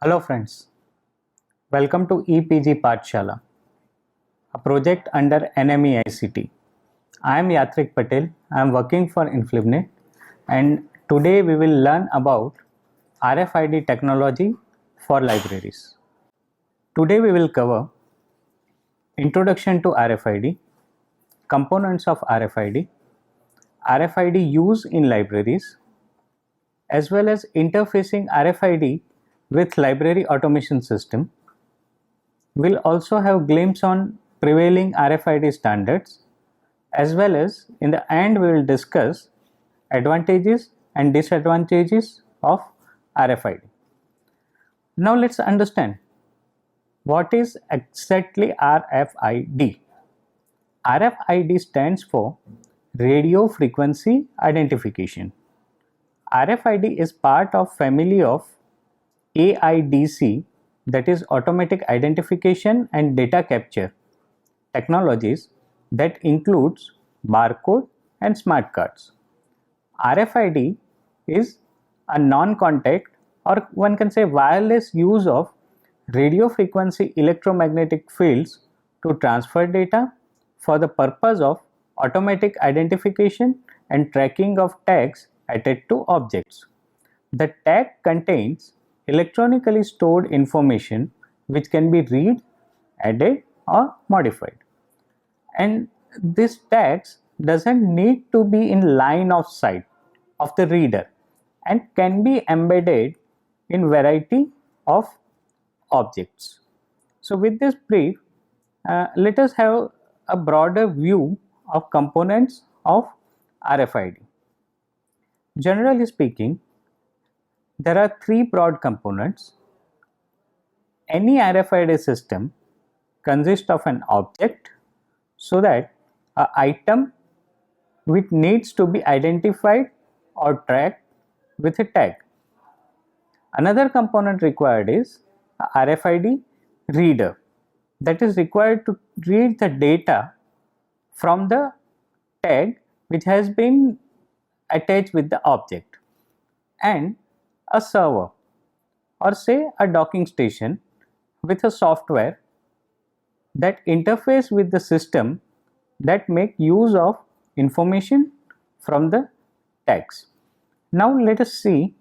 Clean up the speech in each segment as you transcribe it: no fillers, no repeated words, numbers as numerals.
Hello friends, welcome to EPG Pathshala, a project under NMEICT. I am Yatrik Patel, I am working for Inflibnet, and today we will learn about RFID technology for libraries. Today we will cover Introduction to RFID, Components of RFID, RFID use in libraries, as well as interfacing RFID with library automation system. We'll also have glimpse on prevailing RFID standards, as well as in the end we will discuss advantages and disadvantages of RFID. Now let's understand what is exactly RFID. RFID stands for Radio Frequency Identification. RFID is part of family of AIDC, that is automatic identification and data capture technologies that includes barcode and smart cards. RFID is a non-contact, or one can say wireless use of radio frequency electromagnetic fields to transfer data for the purpose of automatic identification and tracking of tags attached to objects. The tag contains electronically stored information which can be read, added or modified. And this tags doesn't need to be in line of sight of the reader and can be embedded in variety of objects. So with this brief, let us have a broader view of components of RFID. Generally speaking, there are three broad components. Any RFID system consists of an object, so that an item which needs to be identified or tracked with a tag. Another component required is a RFID reader, that is required to read the data from the tag which has been attached with the object, and a server, or say a docking station with a software that interface with the system that make use of information from the tags. Now let us see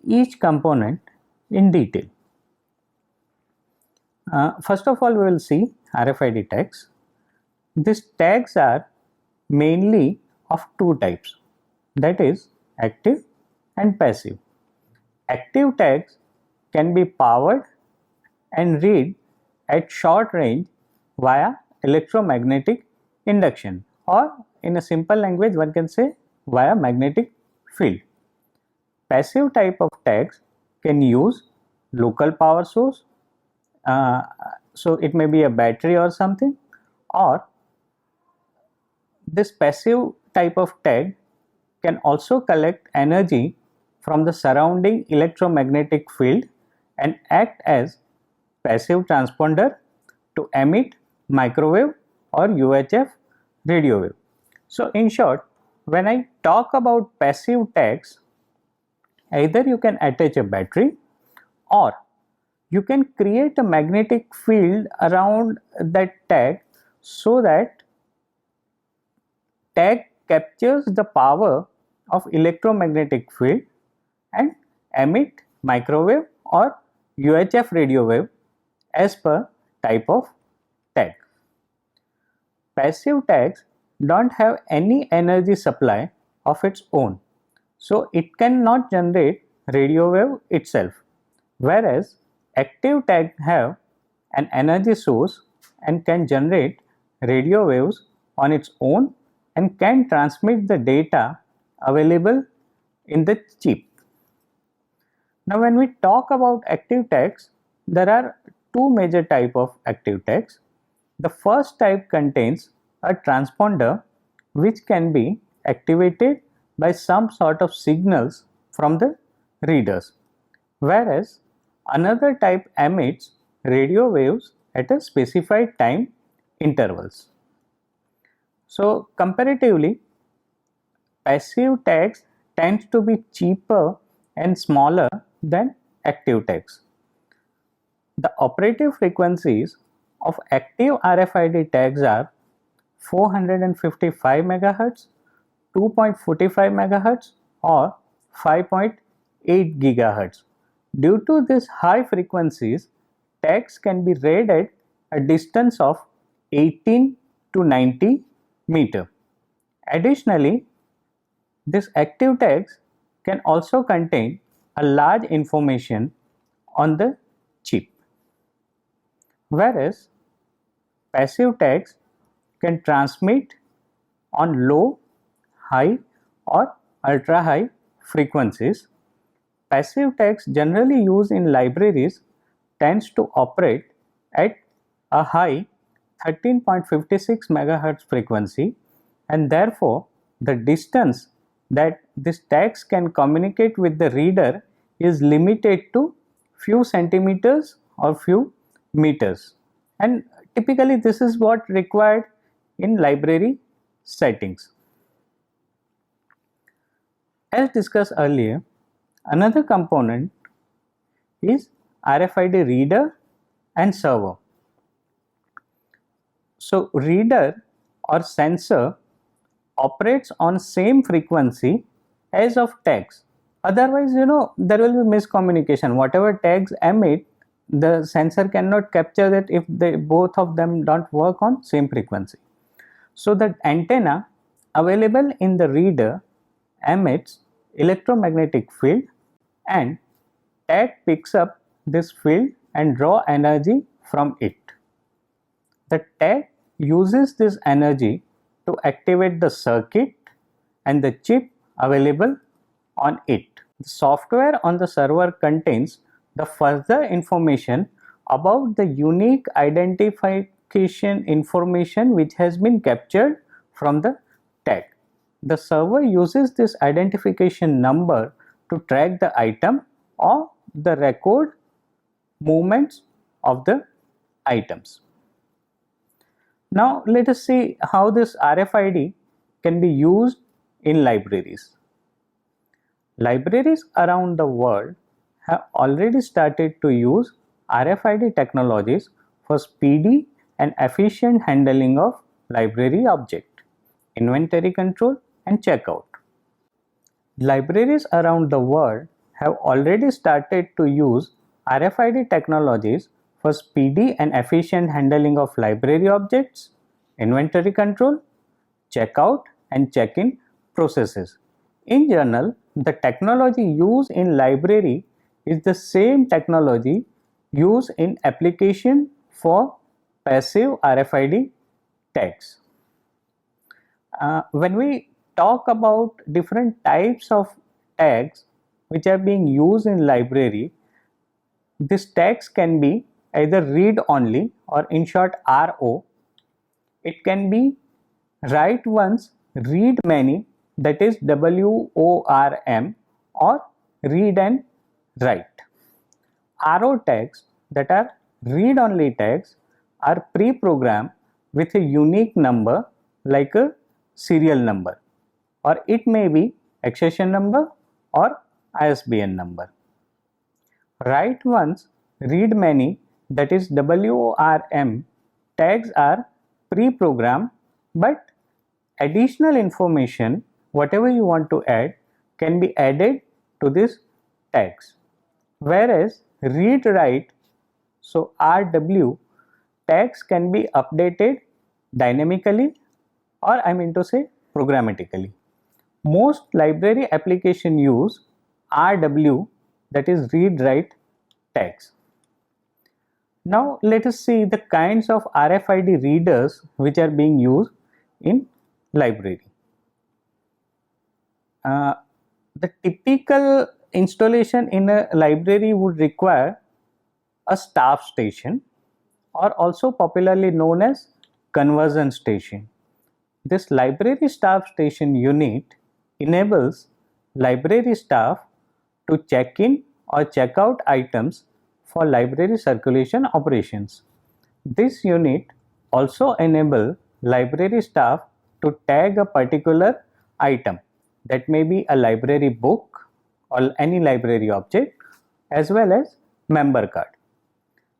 each component in detail. First of all, we will see RFID tags. These tags are mainly of two types, that is active and passive. Active tags can be powered and read at short range via electromagnetic induction, or in a simple language one can say via magnetic field. Passive type of tags can use local power source, so it may be a battery or something, or this passive type of tag can also collect energy from the surrounding electromagnetic field and act as passive transponder to emit microwave or UHF radio wave. So in short, when I talk about passive tags, either you can attach a battery or you can create a magnetic field around that tag, so that tag captures the power of electromagnetic field and emit microwave or UHF radio wave as per type of tag. Passive tags don't have any energy supply of its own, so it cannot generate radio wave itself, whereas active tags have an energy source and can generate radio waves on its own and can transmit the data available in the chip. Now when we talk about active tags, there are two major types of active tags. The first type contains a transponder which can be activated by some sort of signals from the readers, whereas another type emits radio waves at a specified time intervals. So comparatively, passive tags tend to be cheaper and smaller than active tags. The operative frequencies of active RFID tags are 455 MHz, 2.45 MHz or 5.8 GHz. Due to these high frequencies, tags can be read at a distance of 18 to 90 meter. Additionally, these active tags can also contain a large information on the chip, whereas passive tags can transmit on low, high or ultra high frequencies. Passive tags generally used in libraries tends to operate at a high 13.56 MHz frequency, and therefore the distance that these tags can communicate with the reader is limited to few centimeters or few meters, and typically this is what required in library settings. As discussed earlier, another component is RFID reader and server. So reader or sensor operates on same frequency as of tags. Otherwise, there will be miscommunication. Whatever tags emit, the sensor cannot capture that if both of them don't work on same frequency. So the antenna available in the reader emits electromagnetic field, and tag picks up this field and draw energy from it. The tag uses this energy to activate the circuit and the chip available on it. The software on the server contains the further information about the unique identification information which has been captured from the tag. The server uses this identification number to track the item or the record movements of the items. Now let us see how this RFID can be used in libraries. Libraries around the world have already started to use RFID technologies for speedy and efficient handling of library object, inventory control and checkout. Libraries around the world have already started to use RFID technologies for speedy and efficient handling of library objects, inventory control, checkout and check-in processes. In general, the technology used in library is the same technology used in application for passive RFID tags. When we talk about different types of tags which are being used in library, these tags can be either read only or in short RO. It can be write once, read many, that is WORM, or read and write. RO tags, that are read only tags, are pre-programmed with a unique number like a serial number, or it may be accession number or ISBN number. Write once, read many, that is WORM tags are pre-programmed, but additional information, whatever you want to add, can be added to these tags. Whereas read write, so RW tags can be updated dynamically, or I mean to say programmatically. Most library applications use RW, that is read write tags. Now let us see the kinds of RFID readers which are being used in library. The typical installation in a library would require a staff station, or also popularly known as conversion station. This library staff station unit enables library staff to check in or check out items for library circulation operations. This unit also enables library staff to tag a particular item, that may be a library book or any library object, as well as member card.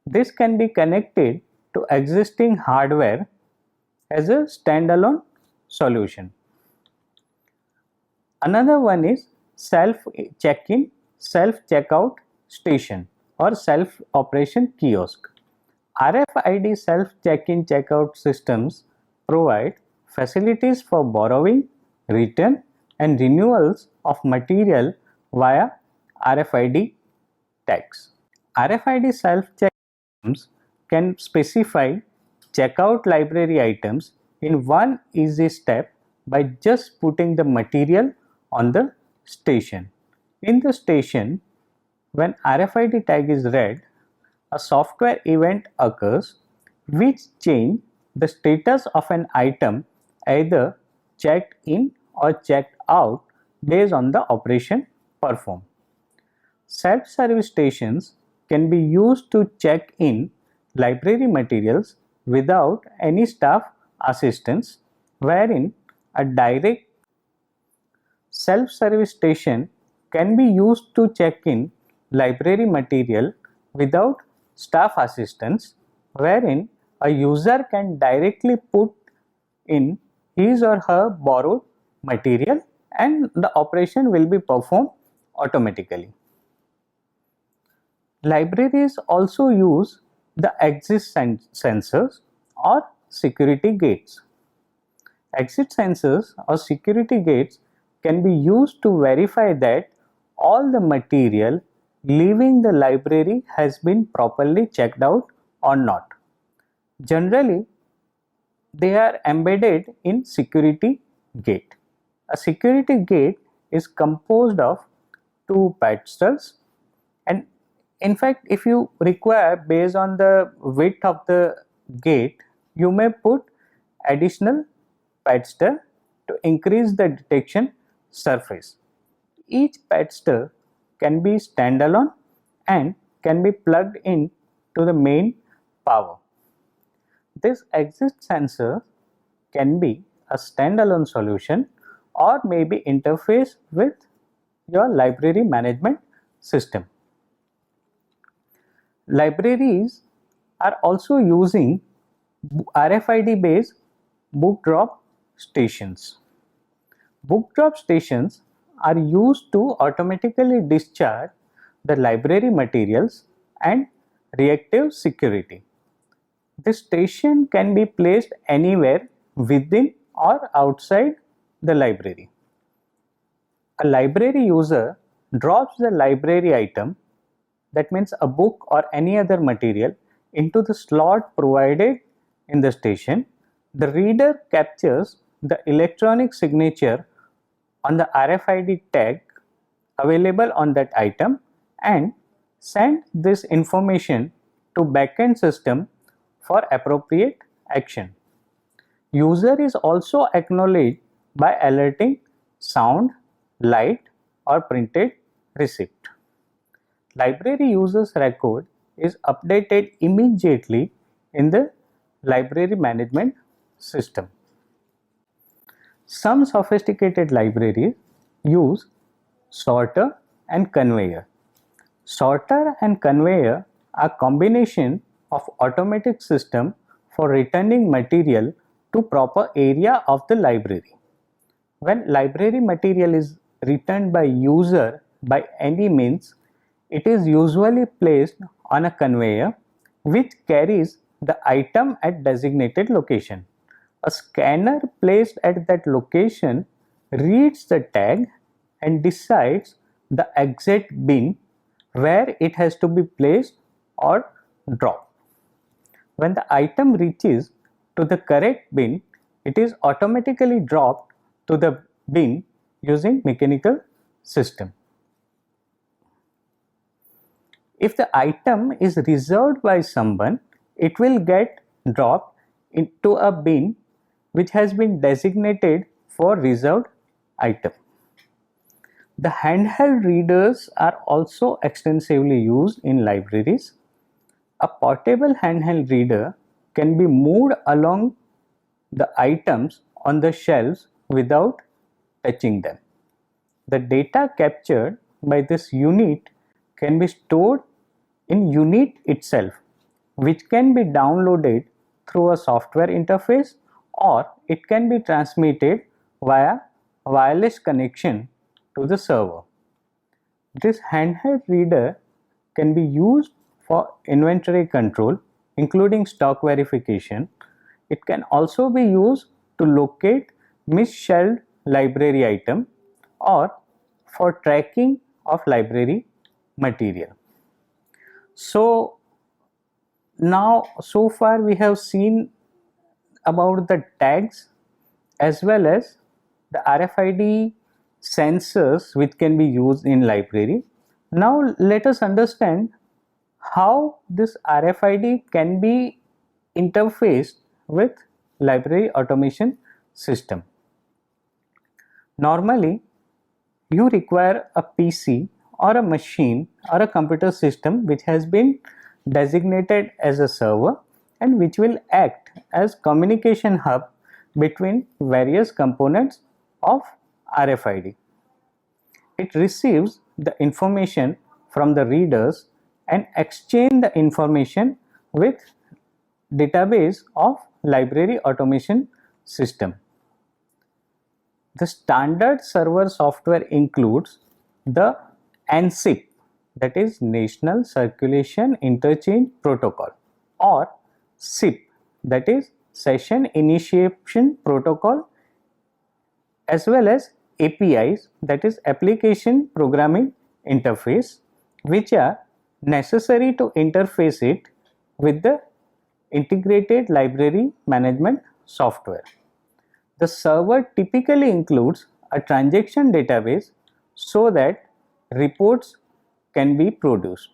This can be connected to existing hardware as a standalone solution. Another one is self-check-in, self-checkout station or self-operation kiosk. RFID self-check-in checkout systems provide facilities for borrowing, return and renewals of material via RFID tags. RFID self-check systems can specify checkout library items in one easy step by just putting the material on the station. In the station, when RFID tag is read, a software event occurs which changes the status of an item either checked in or checked out based on the operation performed. Self-service stations can be used to check in library materials without any staff assistance, wherein a direct self-service station can be used to check in library material without staff assistance, wherein a user can directly put in his or her borrowed material and the operation will be performed automatically. Libraries also use the exit sensors or security gates. Exit sensors or security gates can be used to verify that all the material leaving the library has been properly checked out or not. Generally, they are embedded in security gate. A security gate is composed of two pedestals, and in fact, if you require, based on the width of the gate, you may put additional pedestal to increase the detection surface. Each pedestal can be standalone and can be plugged in to the main power. This exit sensor can be a standalone solution or may be interfaced with your library management system. Libraries are also using RFID based book drop stations. Book drop stations are used to automatically discharge the library materials and reactive security. This station can be placed anywhere within or outside the library. A library user drops the library item, that means a book or any other material, into the slot provided in the station. The reader captures the electronic signature on the RFID tag available on that item and sends this information to backend system for appropriate action. User is also acknowledged by alerting sound, light or printed receipt. Library user's record is updated immediately in the library management system. Some sophisticated libraries use sorter and conveyor. Sorter and conveyor are combination of automatic system for returning material to proper area of the library. When library material is returned by user by any means, it is usually placed on a conveyor which carries the item at designated location. A scanner placed at that location reads the tag and decides the exact bin where it has to be placed or dropped. When the item reaches to the correct bin, it is automatically dropped to the bin using mechanical system. If the item is reserved by someone, it will get dropped into a bin which has been designated for reserved item. The handheld readers are also extensively used in libraries. A portable handheld reader can be moved along the items on the shelves without touching them. The data captured by this unit can be stored in unit itself, which can be downloaded through a software interface, or it can be transmitted via wireless connection to the server. This handheld reader can be used for inventory control, including stock verification. It can also be used to locate misshelved library item or for tracking of library material. So now so far we have seen about the tags as well as the RFID sensors which can be used in library. Now let us understand how this RFID can be interfaced with library automation system. Normally you require a PC or a machine or a computer system which has been designated as a server and which will act as communication hub between various components of RFID. It receives the information from the readers and exchange the information with database of library automation system. The standard server software includes the NCIP, that is National Circulation Interchange Protocol, or SIP, that is Session Initiation Protocol, as well as APIs, that is Application Programming Interface, which are necessary to interface it with the integrated library management software. The server typically includes a transaction database so that reports can be produced.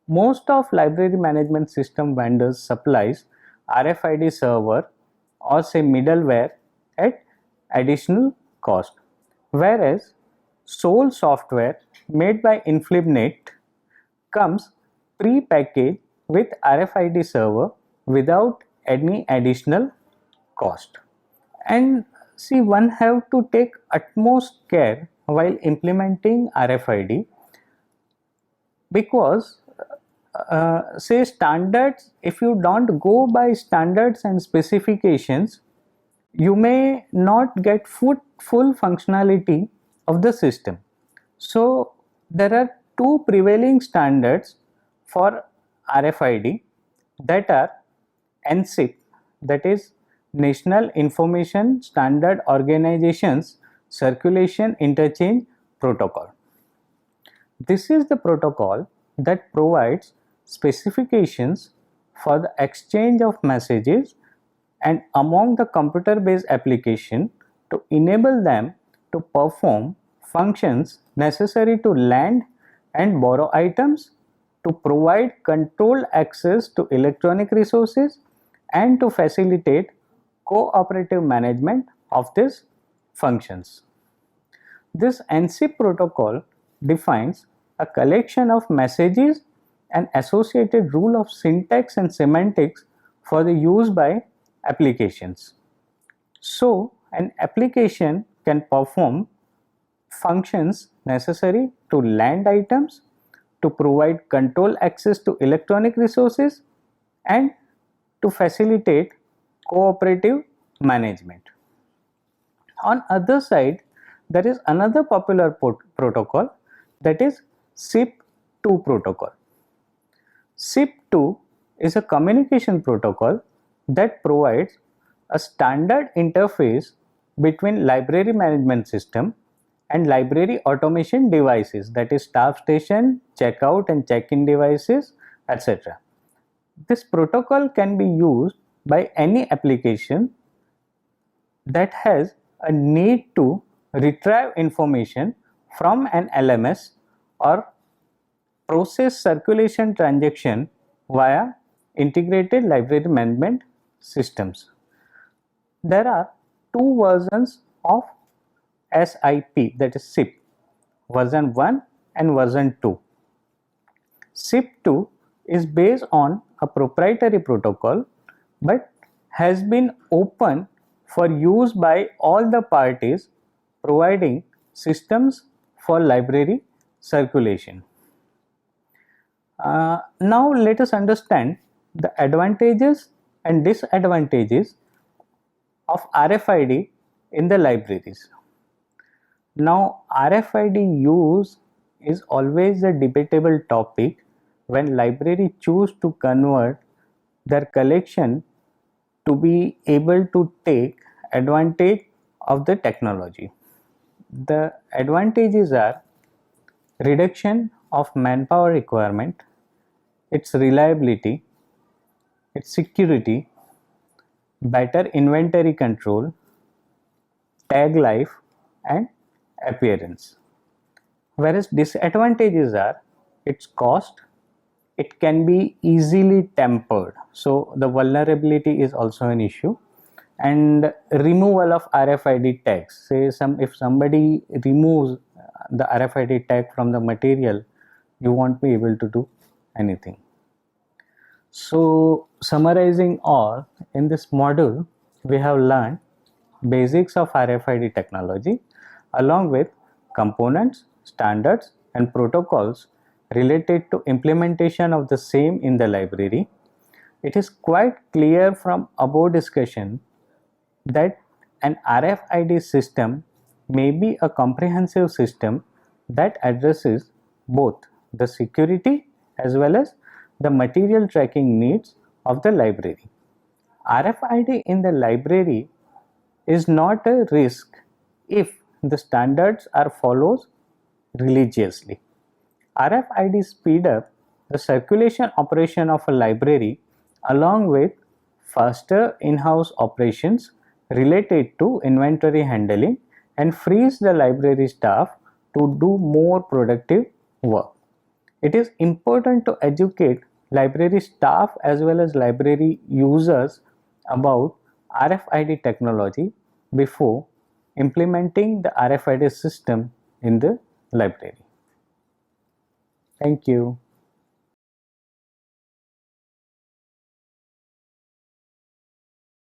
Most of library management system vendors supplies RFID server or say middleware at additional cost, whereas sole software made by Inflibnet comes pre-packaged with RFID server without any additional cost. And see, one have to take utmost care while implementing RFID, because say standards, if you don't go by standards and specifications, you may not get full functionality of the system. So there are two prevailing standards for RFID, that are NCIP, that is National Information Standard Organization's Circulation Interchange Protocol. This is the protocol that provides specifications for the exchange of messages and among the computer-based application to enable them to perform functions necessary to land and borrow items, to provide controlled access to electronic resources, and to facilitate cooperative management of these functions. This NCIP protocol defines a collection of messages and associated rule of syntax and semantics for the use by applications. So an application can perform functions necessary to land items, to provide control access to electronic resources, and to facilitate cooperative management. On other side, there is another popular protocol, that is SIP2 protocol. SIP2 is a communication protocol that provides a standard interface between library management system and library automation devices, that is staff station, checkout and check-in devices, etc. This protocol can be used by any application that has a need to retrieve information from an LMS or process circulation transaction via integrated library management systems. There are two versions of SIP, that is SIP. version 1 and version 2. SIP2 is based on a proprietary protocol but has been open for use by all the parties, providing systems for library circulation. Now let us understand the advantages and disadvantages of RFID in the libraries. Now, RFID use is always a debatable topic when libraries choose to convert their collection to be able to take advantage of the technology. The advantages are reduction of manpower requirement, its reliability, its security, better inventory control, tag life and appearance. Whereas disadvantages are its cost, it can be easily tampered, so the vulnerability is also an issue, and removal of RFID tags. Say if somebody removes the RFID tag from the material, you won't be able to do anything. So summarizing all, in this module we have learned basics of RFID technology along with components, standards and protocols related to implementation of the same in the library. It is quite clear from above discussion that an RFID system may be a comprehensive system that addresses both the security as well as the material tracking needs of the library. RFID in the library is not a risk if the standards are followed religiously. RFID speed up the circulation operation of a library along with faster in-house operations related to inventory handling and frees the library staff to do more productive work. It is important to educate library staff as well as library users about RFID technology before implementing the RFID system in the library. Thank you.